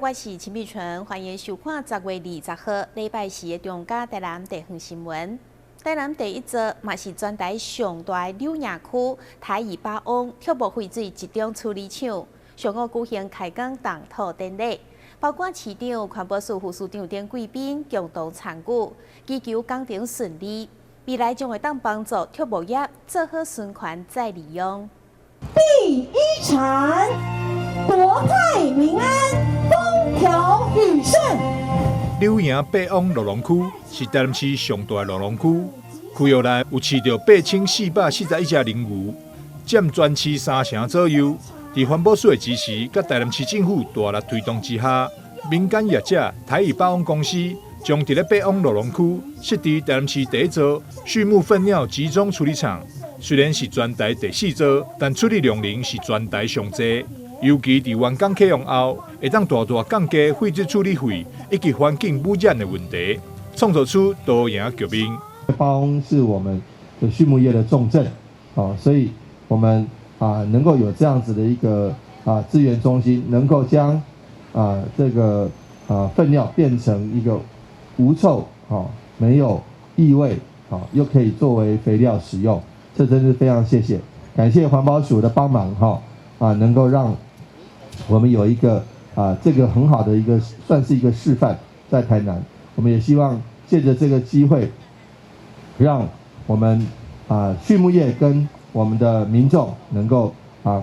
我是陈碧纯，欢迎收看10月20号礼拜四的中嘉台南地方新闻。台南第一座嘛是全台上大的柳营区台二八翁跳步废水集中处理厂，上午举行开工动土典礼，包括市长、环保署副署长等贵宾共同参与，祈求工程顺利，未来将会当帮助跳步业做好循环再利用。第一禅，国泰民安，风调雨顺。柳营八翁乐农区是台南市上大的乐农区，区域内有饲着8441只灵牛，占全市3成左右。在环保署的支持，甲台南市政府大力推动之下，民间业者台二八翁公司将伫咧八翁乐农区设置台南市第一座畜牧粪尿集中处理厂。虽然是全台第4座，但处理量能是全台上济。尤其伫完工启用后，会当大大降低废水处理费以及环境污染的问题，创造出多赢局面。八翁是我们的畜牧业的重镇，所以我们能够有这样子的一个资源中心，能够将这个粪尿变成一个无臭没有异味又可以作为肥料使用，这真是非常感谢环保署的帮忙能够让我们有一个这个很好的一个算是一个示范在台南，我们也希望借着这个机会，让我们畜牧业跟我们的民众能够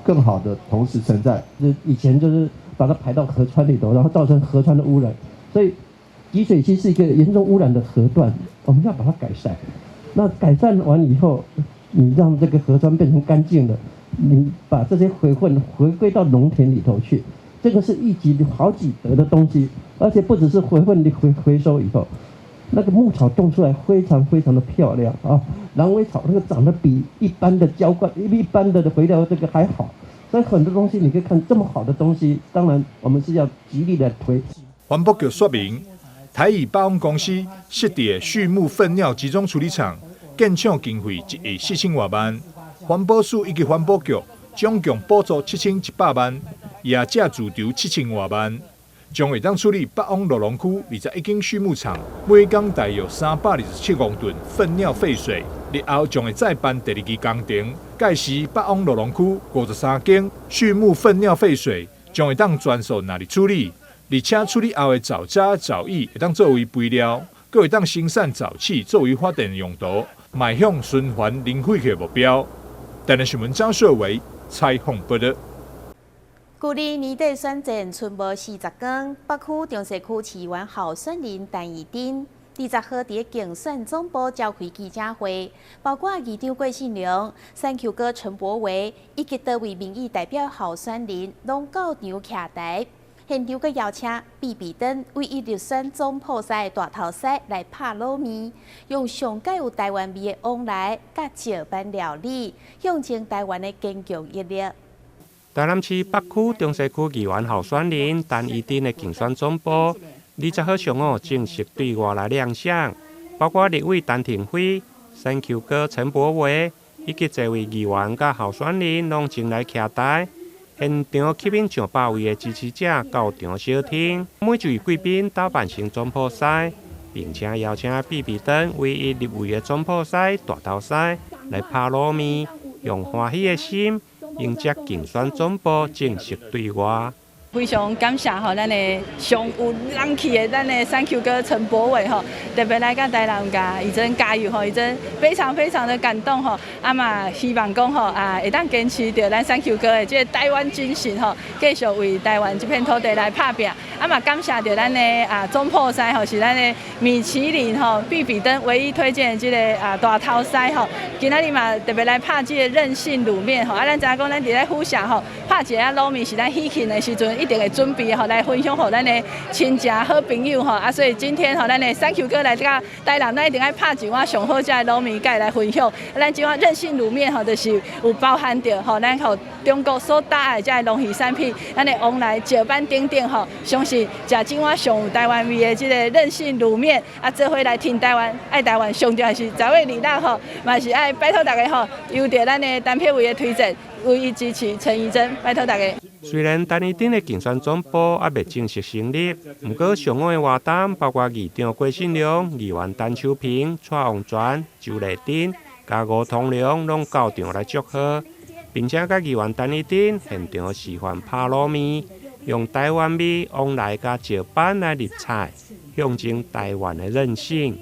更好的同时存在。以前就是把它排到河川里头，然后造成河川的污染，所以集水溪是一个严重污染的河段，我们要把它改善。那改善完以后，你让这个河川变成干净的，你把这些回混回归到农田里头去，这个是一举好几得的东西，而且不只是回混回收以后，那个牧草种出来非常的漂亮狼尾草那个长得比一般的浇灌、一般的肥料这个还好，所以很多东西你可以看这么好的东西，当然我们是要极力的推。环保局说明，台二八翁公司设置的畜牧粪尿集中处理厂建厂经费1亿4000多万，环保署以及环保局总共补助7100万，业者自筹7000多万，将会当处理八翁乐农区21间畜牧场，每工大约327公吨粪尿废水。日后将会再办第2期工程，届时八翁乐农区53间畜牧粪尿废水将会当专属拿来处理，而且处理后的沼渣、沼液会当作为肥料，佫会当生产沼气作为发电用途，迈向循环零废弃的目标。台南新闻张硕维采访报道。距离年底选战剩无40天，北区中西区市议员候选人陈怡丁20号伫竞选总部召开记者会，包括议长郭信良、三 Q 哥陈柏惟以及多位民意代表候选人拢到场徛台。现场佮邀请比比登为伊入选总铺师的大头狮来拍卤面，用上介有台湾味的往来甲石板料理，象征台湾的坚强毅力。台南市北区中西区议员候选人陈怡丁的竞选总部20号上午正式对外来亮相，包括立委陈廷辉、三 Q 哥陈柏惟以及多位议员甲候选人拢前来徛台。现场吸引上百位的支持者到场小听，每一位贵宾打扮成总铺师，并且邀请比比登为伊立委的总铺师大头狮来拍卤面，用欢喜的心迎接竞选总部正式对外。非常感谢咱的上有人气的咱的三 Q 哥陈柏惟特别来甲台南甲伊真加油伊真非常的感动嘛希望讲会当坚持着咱三 Q 哥的这个台湾精神继续为台湾这片土地来打拼嘛感谢着咱的总铺师是咱的米其林必比登唯一推荐的这个大头狮今仔日嘛特别来拍这个韧性卤面咱知影讲咱伫咧府城拍一下卤面是咱喜庆的时阵。一定会准备来分享给咱的亲戚好朋友所以今天咱的三 Q 哥来到台南，咱一定要拍一碗上好食的卤面，甲伊来分享。咱这碗韧性卤面就是有包含着咱中国所打爱这农渔产品，咱的往来石板等等相信食这碗上有台湾味的这个韧性卤面做伙来听台湾爱台湾，上重要是10月26嘛是爱拜托大家由着咱的单片位的推荐，唯一支持陈怡珍，拜托大家。虽然单一町的竞选总部还未正式成立，不过上午的活动包括议长郭信良、议员陈秋平、蔡旺全、周丽珍、加吴通良拢到场来祝贺，并且甲议员单一町现场示范拍糯米，用台湾米、往来甲石板来入菜，象征台湾的韧性。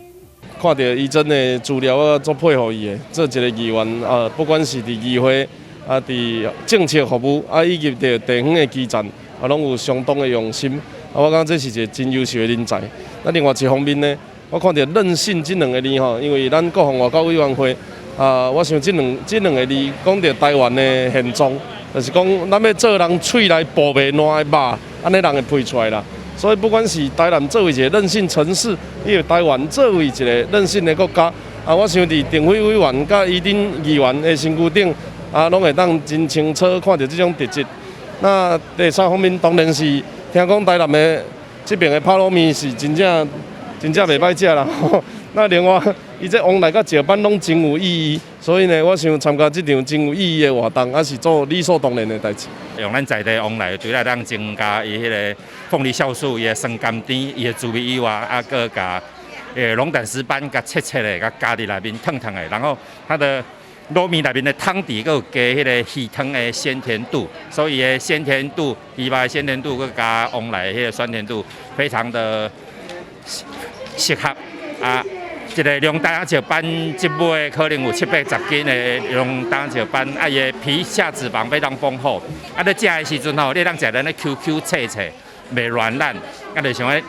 看到伊真的资料，我足佩服伊的。做一个议员，不管是伫议会，伫政策服务，以及伫地方的基层，拢有相当的用心。我感觉这是一个真优秀的人才。另外一方面呢，我看到韧性这两个字吼，因为咱国防外交委员会，我想这两个字讲到台湾的现状，就是讲咱要做人喙内部袂烂的肉，安尼人会配出来啦。所以不管是台南作为一个韧性城市，亦台湾作为一个韧性的国家，我想伫定委委员甲伊丁议员的身躯顶，拢会当真清楚看到这种特质。那第三方面当然是听讲台南的这边的拍糯米是真正袂歹食啦。那另外，伊这往来甲石板拢真有意义，所以呢，我想参加这场真有意义的活动，也是做理所当然的代志。用咱在地往来，除了咱增加伊迄个凤梨酵素、伊的酸甘甜、伊的滋味以外，搁加龙胆石斑、甲切的，甲加伫内面烫烫的，然后它的糯米内面的汤底，搁有加迄个鱼汤的鲜甜度，所以的鲜甜度、鱼肉的鲜甜度，搁加往来迄个酸甜度，非常的适合一个龙胆石斑一尾可能有780斤的龙胆石斑，伊的皮下脂肪非常丰富。你食的时阵吼，你当食咱的 QQ 脆脆，袂软烂，就像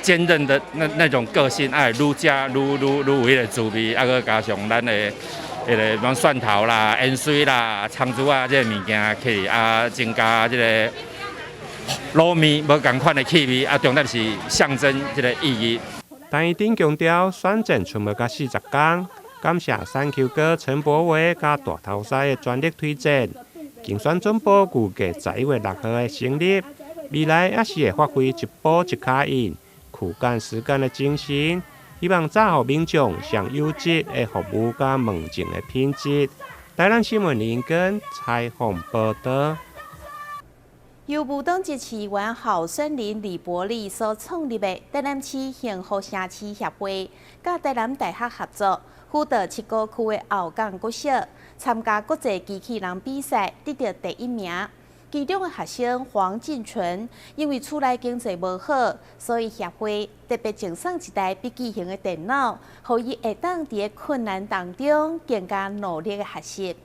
坚韧的那种个性，愈食愈有迄个滋味，搁加上咱的迄个像蒜头啦、盐水啦、葱珠这个物件去增加这个糯米无同款的气味，重点是象征这个意义。单一町强调选战剩无甲40天，感谢3Q 哥陈柏伟甲大头狮的全力推荐。竞选总部预计11月6号的成立，未来也是会发挥一步一脚印，苦干实干的精神，希望造予民众上优质的服务甲问政的品质。台南新闻林根采访报道。由无党籍市议员候选人李伯利所创立的台南市幸福城市协会，甲台南大学合作，辅导7个区的后港国小参加国际机器人比赛，得到第1名。其中的学生黄进纯，因为厝内经济无好，所以协会特别赠送一台笔记型的电脑，让伊会当伫困难当中更加努力的学习。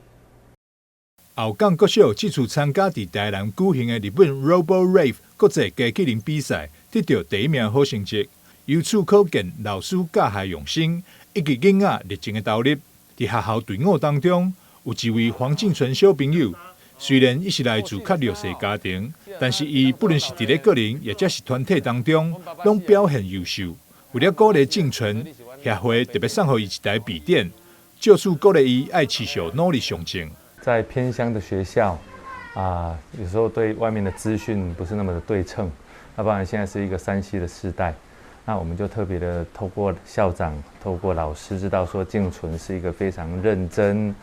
后港国小这次参加伫台南举行的日本 RoboRave 国际机器人比赛，得到第1名好成绩。由此可见，老师教学用心，以及囡仔热情的投入。伫学校队伍当中，有一位黄进纯小朋友，虽然伊是来自较弱势家庭，但是伊不论是伫咧个人，也则是团体当中，拢表现优秀。为了鼓励进纯，协会特别送予伊一台笔电，就此鼓励伊爱持续努力上进。在偏乡的学校，有时候对外面的资讯不是那么的对称。那当然现在是一个3C 的时代，那我们就特别的透过校长、透过老师知道说，静纯是一个非常认真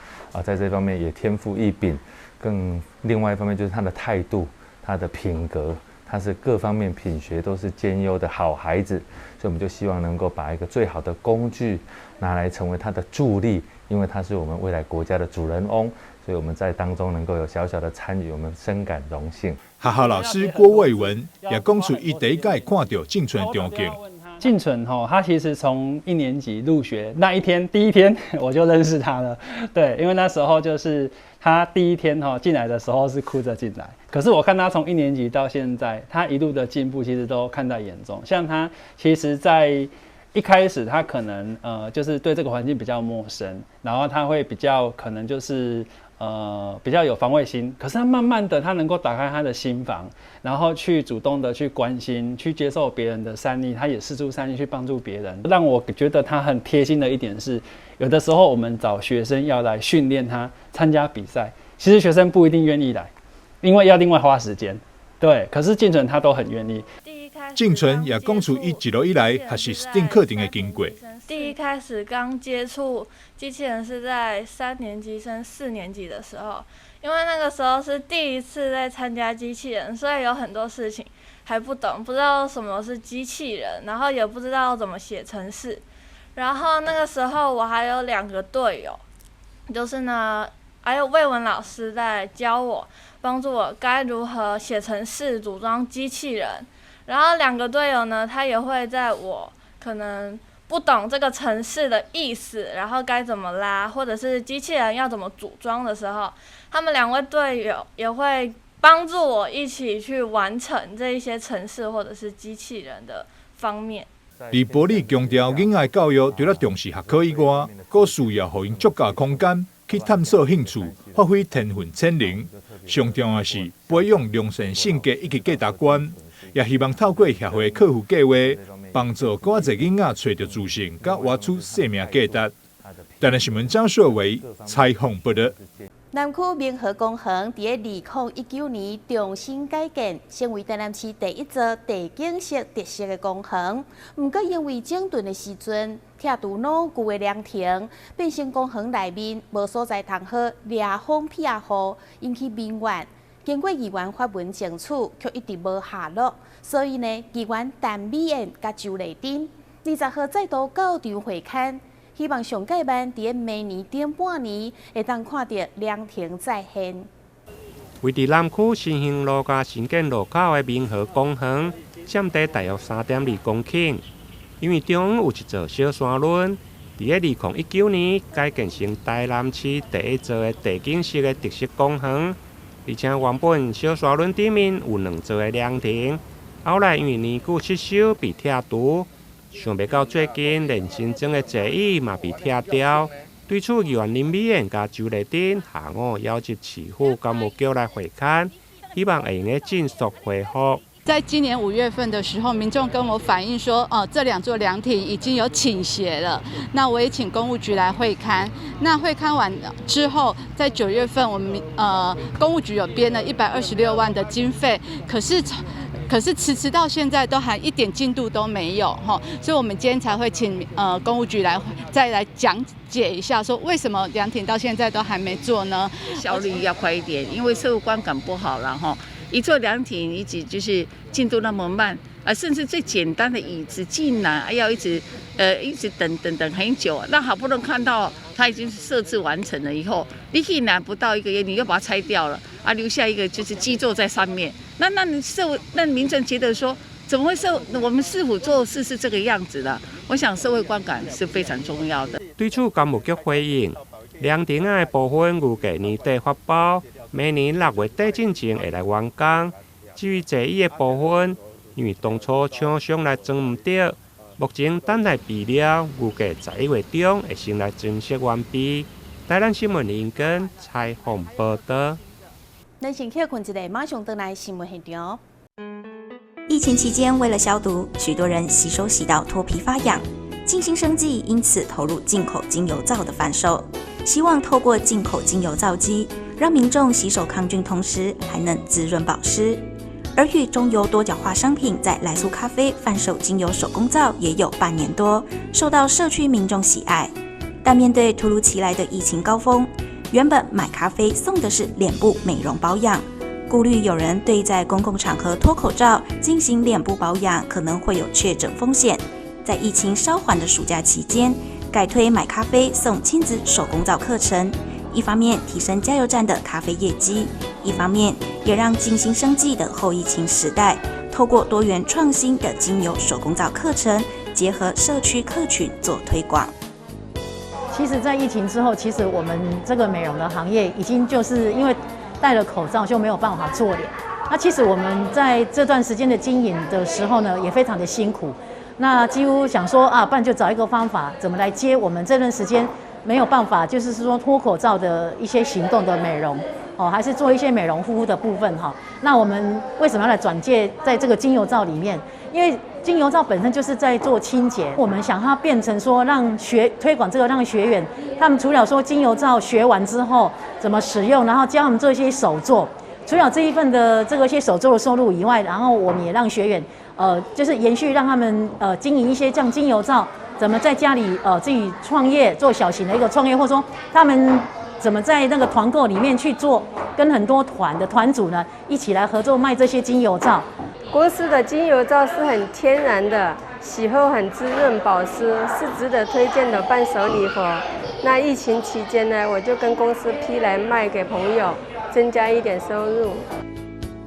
在这方面也天赋异禀。更另外一方面就是他的态度、他的品格，他是各方面品学都是兼优的好孩子。所以我们就希望能够把一个最好的工具拿来成为他的助力，因为他是我们未来国家的主人翁。所以我们在当中能够有小小的参与，我们深感荣幸。学校老师郭卫文也讲出伊第一届看到进纯的场景。进纯他其实从1年级入学那第一天我就认识他了。对，因为那时候就是他第一天进来的时候是哭着进来，可是我看他从1年级到现在，他一路的进步其实都看在眼中。像他其实在一开始他可能就是对这个环境比较陌生，然后他会比较可能就是比较有防卫心，可是他慢慢的他能够打开他的心房，然后去主动的去关心，去接受别人的善意，他也释出善意去帮助别人。让我觉得他很贴心的一点是，有的时候我们找学生要来训练他参加比赛，其实学生不一定愿意来，因为要另外花时间。对，可是进纯他都很愿意。进纯也讲出伊一路以来学习 STEAM 课程的经过。第一开始刚接触机器人是在3年级升4年级的时候，因为那个时候是第一次在参加机器人，所以有很多事情还不懂，不知道什么是机器人，然后也不知道怎么写程式。然后那个时候我还有2个队友，就是呢，还有魏文老师在教我，帮助我该如何写程式、组装机器人。然后2个队友呢，他也会在我可能不懂这个程式的意思，然后该怎么拉，或者是机器人要怎么组装的时候，他们2位队友也会帮助我一起去完成这一些程式或者是机器人的方面。而保利强调，囡仔教育除了重视学科以外，更需要给因足够空间去探索兴趣，发挥天分潜能。上重要是培养良善性格以及价值观，也希望透过协会客户计划，帮助更侪囡仔找到自信，甲活出生命价值。台南新闻张硕伟采访报道。南区民和公园伫2019年重新改建，成为台南市第一座地景式特色的公园。不过，因为整顿的时阵，拆除老旧的凉亭，变成公园内面无所在通好掠风避雨，引起民怨。经过议员发文争取，却一直无下落。所以呢，议员陈美燕甲周丽珍20号再度到场会勘。希望上届班伫明年顶半年会当看到凉亭再现。位伫南区新兴路甲新建路口的民和公园，占地大约3.2公顷。因为中央有一座小山轮，伫2019年改建成台南市第一座的地景式的特色公园，而且原本小山轮顶面有2座的凉亭，后来因为年久失修被拆除。想袂到最近，连新增的座椅嘛被拆掉。对此，议员林美燕甲周丽珍下午邀集市府甲务局来会勘，希望会用尽速恢复。在今年5月份的时候，民众跟我反映说，这2座凉亭已经有倾斜了。那我也请公务局来会勘。那会勘完之后，在9月份，我们公务局有编了126万的经费，可是迟到现在都还一点进度都没有哈，所以我们今天才会请公务局再来讲解一下，说为什么凉亭到现在都还没做呢？效率要快一点，因为社会观感不好了哈。一座凉亭一直就是进度那么慢，甚至最简单的椅子竟然要一直等很久，那好不容易看到它已经设置完成了以后，你竟然不到1个月你又把它拆掉了，留下一个就是基座在上面，那民众觉得说，怎么会我们市府做事是这个样子的？我想社会观感是非常重要的。对此，公务局回应，凉亭的部分预计年底发包，明年6月底进前会来完工。至于座椅的部分，因为当初厂商来装唔到，目前等待备料，预计11月中会先来装饰完毕。台南新闻林根采访报道。咱先休困一下，马上回来新闻现场。疫情期间，为了消毒，许多人洗手洗到脱皮发痒。静心生技因此投入进口精油皂的贩售，希望透过进口精油皂机，让民众洗手抗菌，同时还能滋润保湿。而与中油多角化商品在来苏咖啡贩售精油手工皂也有半年多，受到社区民众喜爱。但面对突如其来的疫情高峰，原本买咖啡送的是脸部美容保养，顾虑有人对在公共场合脱口罩进行脸部保养可能会有确诊风险，在疫情稍缓的暑假期间，改推买咖啡送亲子手工皂课程，一方面提升加油站的咖啡业绩，一方面也让静心生技的后疫情时代，透过多元创新的精油手工皂课程，结合社区客群做推广。其实，在疫情之后，其实我们这个美容的行业已经就是因为戴了口罩就没有办法做脸。那其实我们在这段时间的经营的时候呢，也非常的辛苦。那几乎想说不然就找一个方法，怎么来接我们这段时间没有办法，就是说脱口罩的一些行动的美容还是做一些美容护肤的部分哈。那我们为什么要来转介在这个精油皂里面？因为精油皂本身就是在做清洁，我们想它变成说推广这个，让学员他们除了说精油皂学完之后怎么使用，然后教他们做一些手作，除了这一份的这个一些手作的收入以外，然后我们也让学员就是延续让他们经营一些这样精油皂，怎么在家里自己创业做小型的一个创业，或者说他们怎么在那个团购里面去做跟很多团的团组呢一起来合作卖这些精油皂。国师的精油皂是很天然的，洗后很滋润保湿，是值得推荐的伴手礼盒。那疫情期间呢，我就跟公司批来卖给朋友，增加一点收入。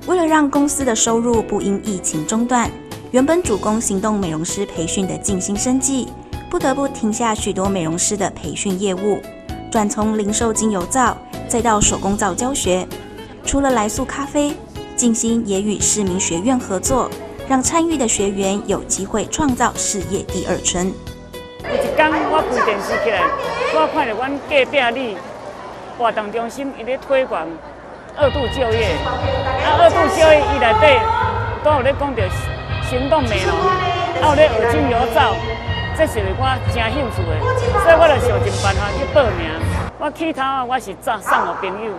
为了让公司的收入不因疫情中断，原本主攻行动美容师培训的静心生技，不得不停下许多美容师的培训业务，转从零售精油皂，再到手工皂教学。除了来素咖啡，静心也与市民学院合作，让参与的学员有机会创造事业第二春。有一天我开电视起来，我看到阮隔壁里活动中心伊咧推广2度就业，2度就业伊内底都有咧讲到行动美容，有咧学精油皂，这是我真兴趣的，所以我就想尽办法去报名。我起头我是送给朋友，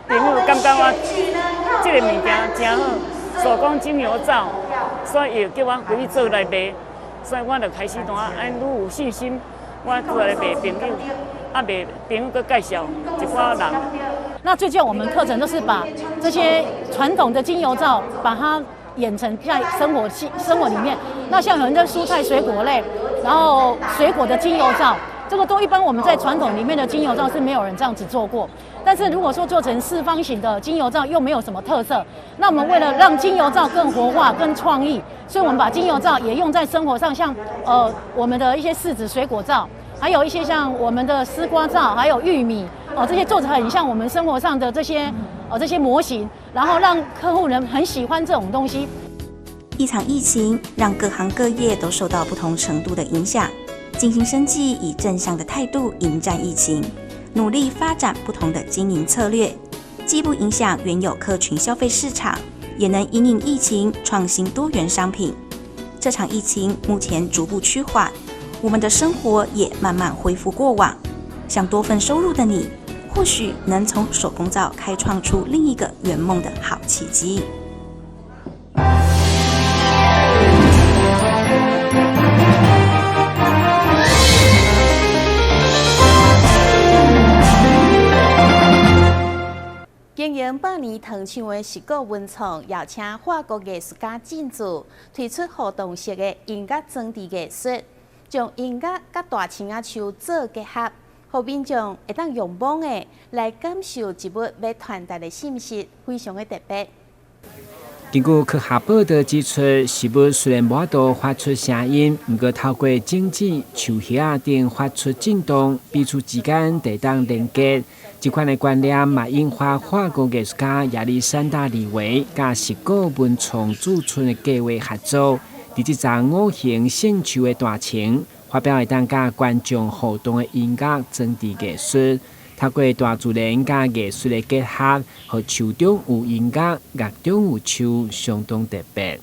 朋友感觉我这个物件真好，手工精油皂，所以又叫我回去做来卖，所以我就开始愈有信心，我做来卖朋友，卖朋友佮介绍一寡人。那最近我们课程都是把这些传统的精油皂，把它演成在生活里面。那像有人的蔬菜水果类，然后水果的精油皂，这个都一般我们在传统里面的精油皂是没有人这样子做过。但是如果说做成四方形的精油皂，又没有什么特色。那我们为了让精油皂更活化、更创意，所以我们把精油皂也用在生活上，像我们的一些柿子水果皂，还有一些像我们的丝瓜皂，还有玉米这些做得很像我们生活上的这些模型，然后让客户人很喜欢这种东西。一场疫情让各行各业都受到不同程度的影响，静心生技以正向的态度迎战疫情，努力发展不同的经营策略，既不影响原有客群消费市场，也能因应疫情创新多元商品。这场疫情目前逐步趋缓，我们的生活也慢慢恢复过往。想多份收入的你，或许能从手工皂开创出另一个圆梦的好契机。经营8年糖厂的石果文创，邀请法国艺术家进驻，推出互动式的音乐装置艺术，将音乐甲大青仔树做结合，互民众会当用摸的来感受一物要传达的信息，非常的特别。根据科学报道指出，事物虽然无法度发出声音，不过透过剪纸、树叶等发出震动，彼此之间得当连接。这款的观念嘛，引发法国艺术家亚历山大·李维甲石果文创驻村的计划合作，伫这张5形线球的大墙，发表会当甲观众互动的音乐装置艺术。透过大自然甲艺术的结合，和树中有音乐，乐中有树，相当特别。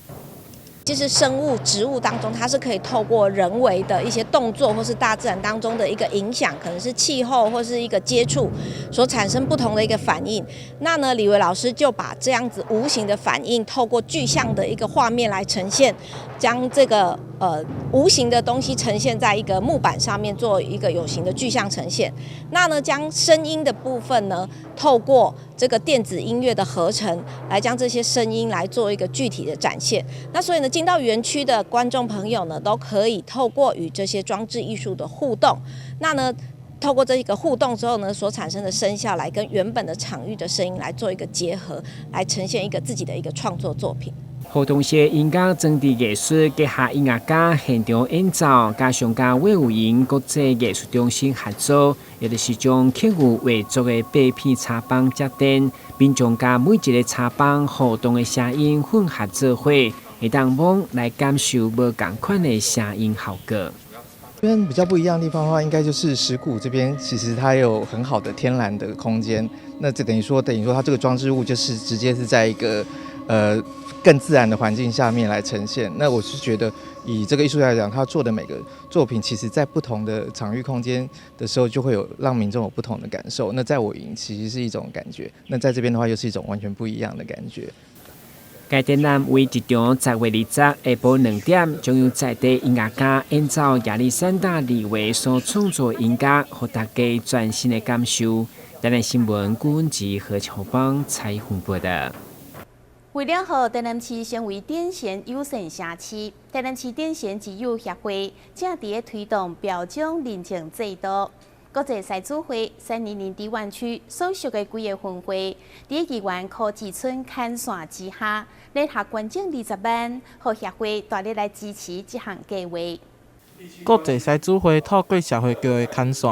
其实生物、植物当中，它是可以透过人为的一些动作，或是大自然当中的一个影响，可能是气候或是一个接触，所产生不同的一个反应。那呢，李维老师就把这样子无形的反应，透过具象的一个画面来呈现，将这个无形的东西呈现在一个木板上面，做一个有形的具象呈现。那呢，将声音的部分呢，透过这个电子音乐的合成，来将这些声音来做一个具体的展现。那所以呢，进到园区的观众朋友呢，都可以透过与这些装置艺术的互动，那呢，透过这个互动之后呢，所产生的声效来跟原本的场域的声音来做一个结合，来呈现一个自己的一个创作作品。互动式音乐装置艺术结合音乐家现场演奏，加上甲魏武营国际艺术中心合作，也就是将客户画作的8片插板接电，并将甲每一个插板互动的声音混合做伙，会当摸来感受无同款的声音效果。这边比较不一样的地方的话，应该就是石鼓这边，其实它有很好的天然的空间。那这等于说它这个装置物就是直接是在一个更自然的环境下面来呈现。那我是觉得，以这个艺术家来讲，他做的每个作品，其实在不同的场域空间的时候，就会有让民众有不同的感受。那在我营其实是一种感觉，那在这边的话又是一种完全不一样的感觉。该展览为1场10月20日下晡2点，将由在地音乐家演奏亚历山大·李维所创作音乐，给大家全新的感受。台南新闻顾文吉和乔邦采访报道。为了让台南市成为电线优先城市，台南市电线之友协会正在推动标奖认证制度。国际赛主会320低湾区所属的几个分会，在议员柯志春牵线之下，列下捐赠20万，和协会大力来支持这项计划。国际赛主会透过社会局的牵线，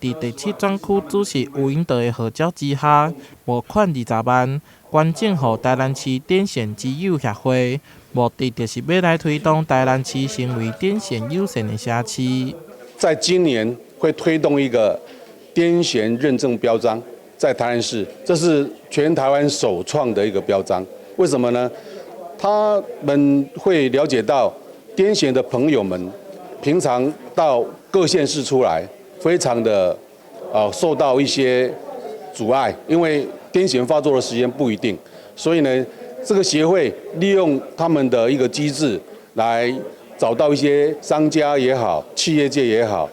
在第7专区主席吴英德的号召之下，募款20万。捐赠予台南市电线之友协会，目的就是要来推动台南市成为电线友善的社区。在今年会推动一个电线认证标章，在台南市，这是全台湾首创的一个标章。为什么呢？他们会了解到电线的朋友们，平常到各县市出来，非常的受到一些阻碍，因为癫痫发作的时间不一定，所以呢，这个协会利用他们的一个机制来找到一些商家也好、企业界也好，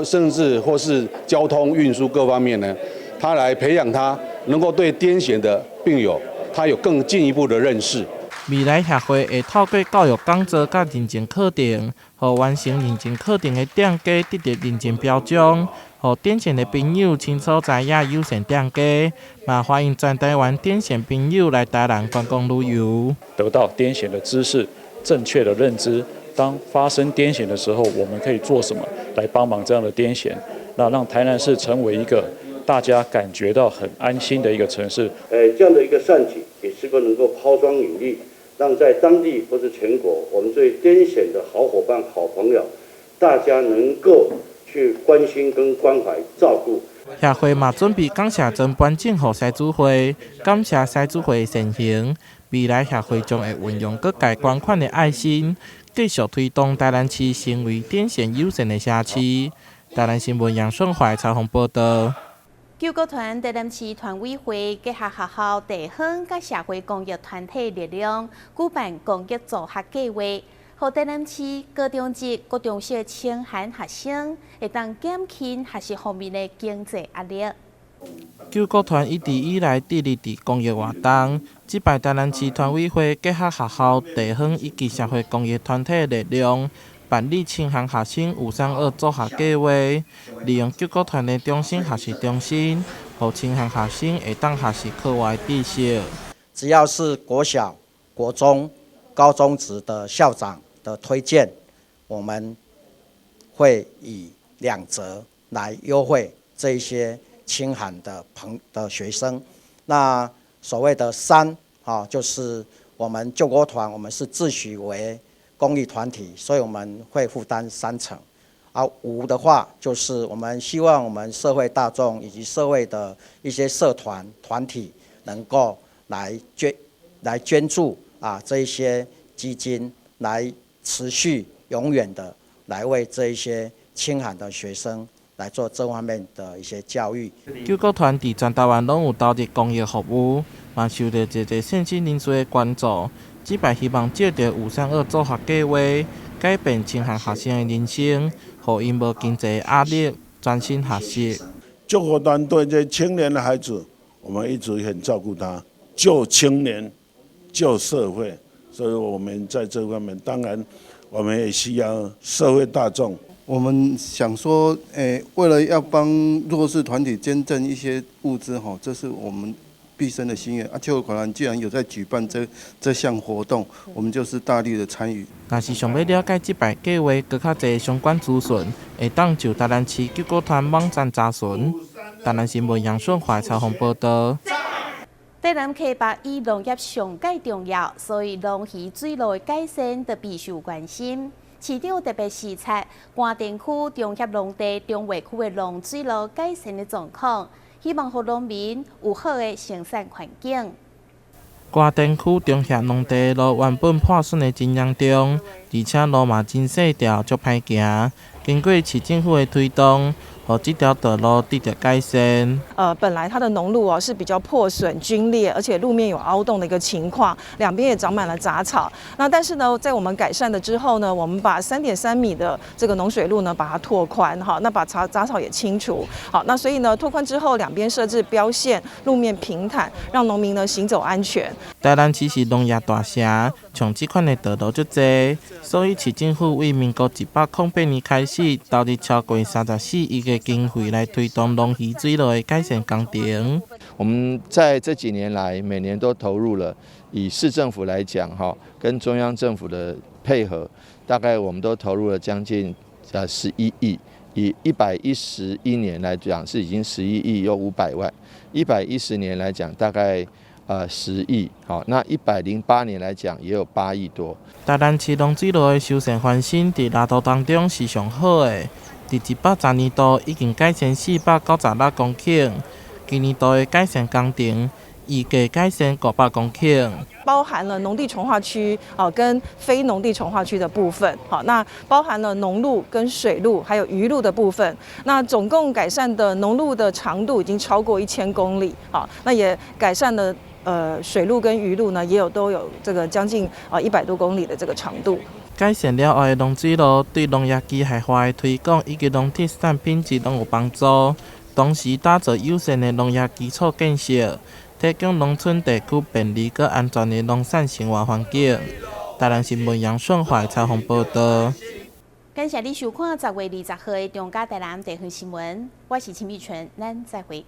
甚至或是交通运输各方面呢，他来培养他能够对癫痫的病友，他有更进一步的认识。未来协会会透过教育讲座甲认证课程，互完成认证课程的店家得到认证标章，互癫痫的朋友清楚知影友善店家，嘛欢迎全台湾癫痫朋友来台南观光旅游，得到癫痫的知识、正确的认知。当发生癫痫的时候，我们可以做什么来帮忙这样的癫痫？那让台南市成为一个大家感觉到很安心的一个城市。这样的一个善举，也是否能够抛砖引玉，让在当地或是全国，我们对癫痫的好伙伴、好朋友，大家能够去关心跟关怀照顾。协会嘛准备感谢真颁奖予赛主会，感谢赛主会的善行。未来协会将会运用各界捐款的爱心，继续推动台南市成为癫痫友善的社区。台南新闻杨顺怀采访报道。救国团台南市团委会结合学校、地方甲社会公益团体力量，举办公益助学计划，让台南市高中职、高中小清寒学生会当减轻学习方面的经济压力。救国团一直以来致力伫公益活动，这摆台南市团委会结合学校、地方以及社会公益团体的力量，办理清寒学生532助学计划，利用救国团的中心学习中心，让清寒学生会当学习课外知识。只要是国小、国中、高中职的校长的推荐，我们会以2折来优惠这一些清寒的学生。那所谓的3，就是我们救国团，我们是自诩为公益团体，所以我们会负担3成。5的话，就是我们希望我们社会大众以及社会的一些社团团体能够来捐助这一些基金，来持续永远的来为这一些清寒的学生来做这方面的一些教育。救国团伫全台湾拢有投入公益服务，嘛受到一个县市人士的关注。这摆希望借着532助学计划，改变清寒学生的人生，让因无经济压力，专心学习。救国团对这青年的孩子，我们一直很照顾他，救青年，救社会，所以我们在这方面，当然我们也需要社会大众。我们想说，为了要帮弱势团体捐赠一些物资，这是我们毕生的心愿。救国团既然有在举办这项活动，我们就是大力的参与。若是想要了解这摆计划，搁较侪相关资讯，会当就台南市救国团网站查询。台南新闻杨顺怀采访报道。台南溪北以农业上界重要，所以农渔水路的改善就必须关心。市长特别视察关田区中协农地中卫区的农水路改善的状况，希望让农民有好的生产环境。关田区中协农地路原本破损的真严重，而且路嘛真细条，足歹行。经过市政府的推动，让这条道路得到改善。本来它的农路是比较破损、皲裂，而且路面有凹洞的一个情况，两边也长满了杂草。那但是呢，在我们改善了之后呢，我们把3.3米的这个农水路呢，把它拓宽，那把杂草也清除。好，那所以呢，拓宽之后，两边设置标线，路面平坦，让农民呢行走安全。台南市是农业大城，像这款的道路足多，所以市政府为民国108年开始，投入超过34亿的经费来推动农渔水路的改善工程。我们在这几年来，每年都投入了，以市政府来讲，跟中央政府的配合，大概我们都投入了将近11亿。以111年来讲，是已经11亿又500万；110年来讲，大概10亿。好，那108年来讲，也有8亿多。台南市农水路的修缮翻新，在拉图当中是上好的。第110年度已经改善496公顷，今年度的改善工程预计改善500公顷。包含了农地重划区跟非农地重划区的部分，好，那包含了农路跟水路还有渔路的部分，那总共改善的农路的长度已经超过1000公里，好，那也改善了水路跟渔路呢都有这个将近100多公里的这个长度。改善了后的农水路对农业机械化的推广以及农特产品质都有帮助，同时打造友善的农业基础建设。提供农村地区便利和安全的农产生活环境。台南新闻杨顺华采访报道。感谢你收看10月20号的中嘉台南地方新闻，我是陈碧纯，咱再会。